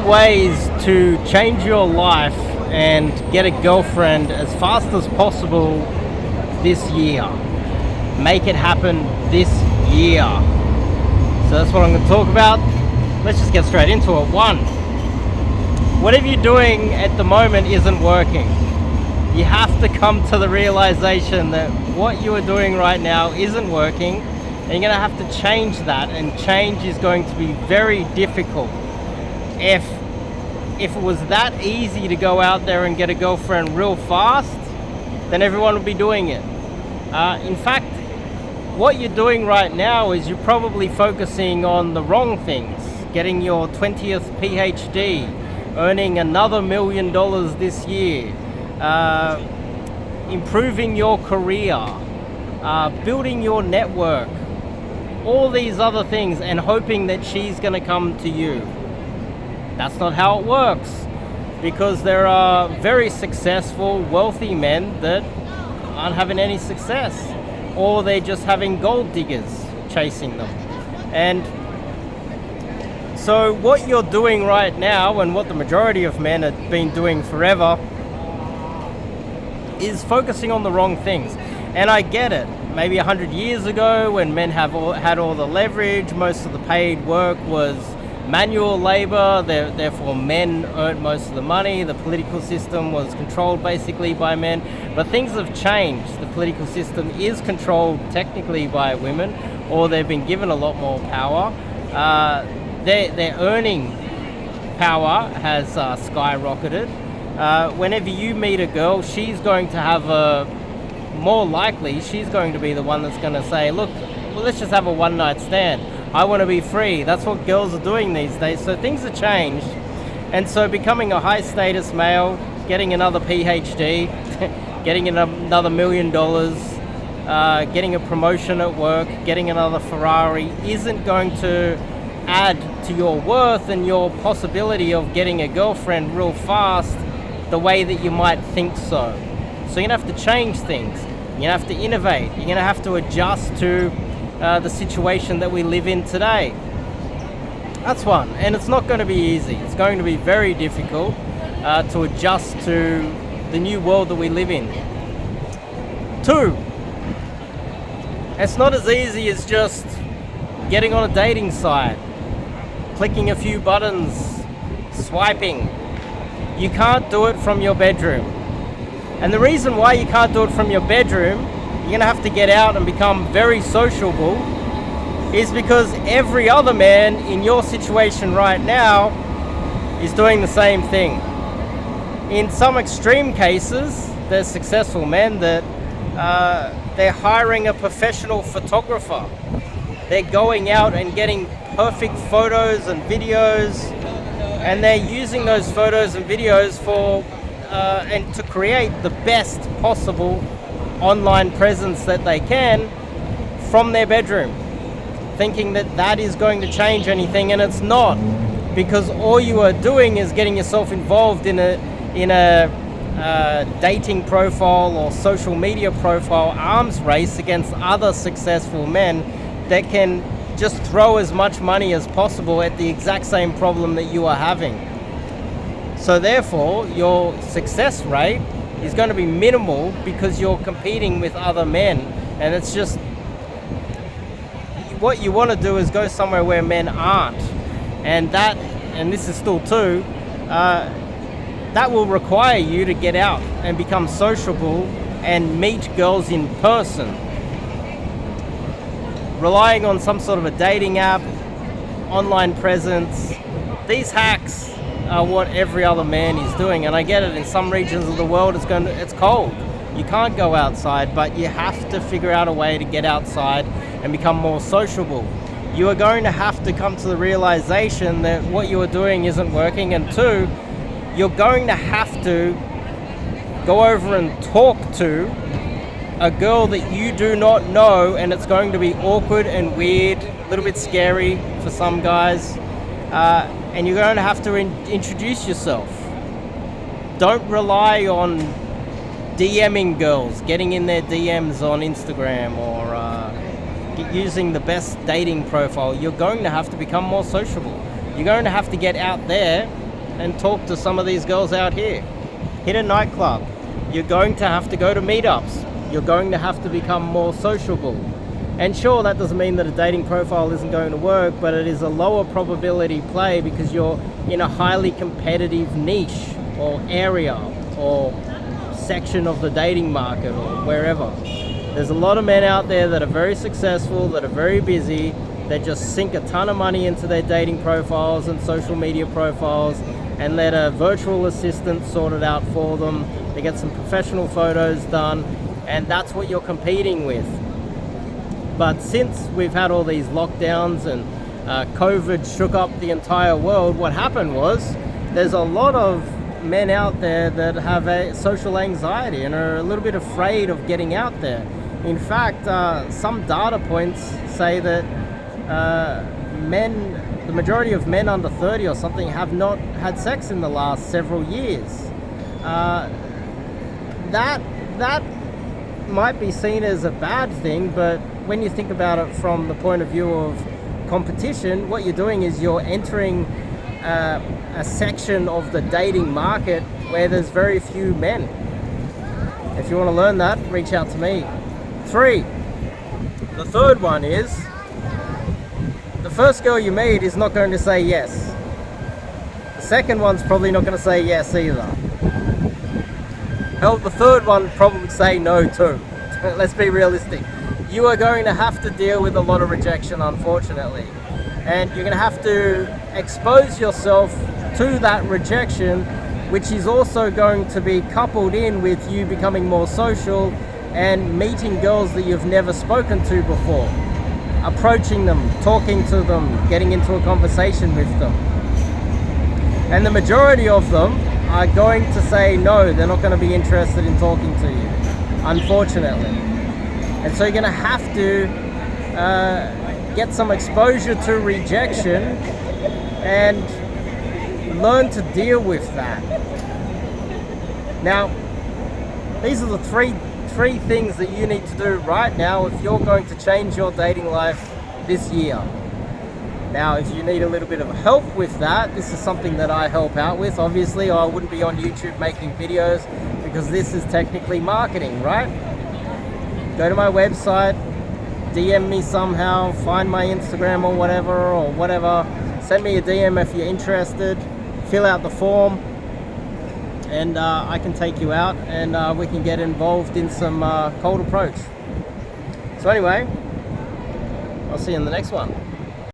find ways to change your life and get a girlfriend as fast as possible this year. Make it happen this year. So that's what I'm going to talk about. Let's just get straight into it. 1, whatever you're doing at the moment isn't working. You have to come to the realization that what you are doing right now isn't working, and you're going to have to change that, and change is going to be very difficult. If it was that easy to go out there and get a girlfriend real fast, then everyone would be doing it. In fact, what you're doing right now is you're probably focusing on the wrong things. Getting your 20th PhD, earning another $1 million this year, improving your career, building your network, all these other things, and hoping that she's going to come to you. That's not how it works, because there are very successful, wealthy men that aren't having any success, or they're just having gold diggers chasing them. And so what you're doing right now, and what the majority of men have been doing forever, is focusing on the wrong things. And I get it. Maybe 100 years ago, when men had all the leverage, most of the paid work was manual labor, therefore men earned most of the money. The political system was controlled basically by men. But things have changed. The political system is controlled technically by women, or they've been given a lot more power. Their earning power has skyrocketed. Whenever you meet a girl, she's going to have more likely, she's going to be the one that's going to say, look, well, let's just have a one-night stand. I want to be free. That's what girls are doing these days. So things have changed. And so becoming a high-status male, getting another PhD, getting another $1 million, getting a promotion at work, getting another Ferrari isn't going to add to your worth and your possibility of getting a girlfriend real fast the way that you might think so. So you're going to have to change things. You're going to have to innovate. You're going to have to adjust to the situation that we live in today. That's one. And it's not going to be easy. It's going to be very difficult to adjust to the new world that we live in. 2, it's not as easy as just getting on a dating site, clicking a few buttons, swiping. You can't do it from your bedroom. And the reason why you can't do it from your bedroom, you're going to have to get out and become very sociable, is because every other man in your situation right now is doing the same thing. In some extreme cases, there's successful men that they're hiring a professional photographer. They're going out and getting perfect photos and videos, and they're using those photos and videos for and to create the best possible online presence that they can from their bedroom, thinking that that is going to change anything, and it's not, because all you are doing is getting yourself involved in a dating profile or social media profile arms race against other successful men that can just throw as much money as possible at the exact same problem that you are having. So therefore, your success rate is going to be minimal because you're competing with other men. And it's just, what you want to do is go somewhere where men aren't. And this is still 2, that will require you to get out and become sociable and meet girls in person. Relying on some sort of a dating app, online presence, these hacks are what every other man is doing. And I get it, in some regions of the world it's cold. You can't go outside, but you have to figure out a way to get outside and become more sociable. You are going to have to come to the realization that what you are doing isn't working, and 2, you're going to have to go over and talk to a girl that you do not know, and it's going to be awkward and weird, a little bit scary for some guys, and you're going to have to introduce yourself. Don't rely on DMing girls, getting in their DMs on Instagram, or using the best dating profile. You're going to have to become more sociable. You're going to have to get out there and talk to some of these girls out here. Hit a nightclub. You're going to have to go to meetups. You're going to have to become more sociable. And sure, that doesn't mean that a dating profile isn't going to work, but it is a lower probability play because you're in a highly competitive niche or area or section of the dating market or wherever. There's a lot of men out there that are very successful, that are very busy, that just sink a ton of money into their dating profiles and social media profiles and let a virtual assistant sort it out for them. They get some professional photos done, and that's what you're competing with. But since we've had all these lockdowns and COVID shook up the entire world, what happened was there's a lot of men out there that have a social anxiety and are a little bit afraid of getting out there. In fact, some data points say that the majority of men under 30 or something have not had sex in the last several years. That might be seen as a bad thing, but when you think about it from the point of view of competition, what you're doing is you're entering a section of the dating market where there's very few men. If you want to learn that, reach out to me. 3. The third one is the first girl you meet is not going to say yes. The second one's probably not going to say yes either. Hell, the third one probably say no too. Let's be realistic. You are going to have to deal with a lot of rejection, unfortunately. And you're going to have to expose yourself to that rejection, which is also going to be coupled in with you becoming more social and meeting girls that you've never spoken to before. Approaching them, talking to them, getting into a conversation with them. And the majority of them are going to say no, they're not going to be interested in talking to you, unfortunately. And so you're going to have to get some exposure to rejection and learn to deal with that. Now, these are the three things that you need to do right now if you're going to change your dating life this year. Now, if you need a little bit of help with that, this is something that I help out with. Obviously, I wouldn't be on YouTube making videos because this is technically marketing, right? Go to my website, DM me somehow, find my Instagram or whatever. Send me a DM if you're interested. Fill out the form, and I can take you out and we can get involved in some cold approach. So anyway, I'll see you in the next one.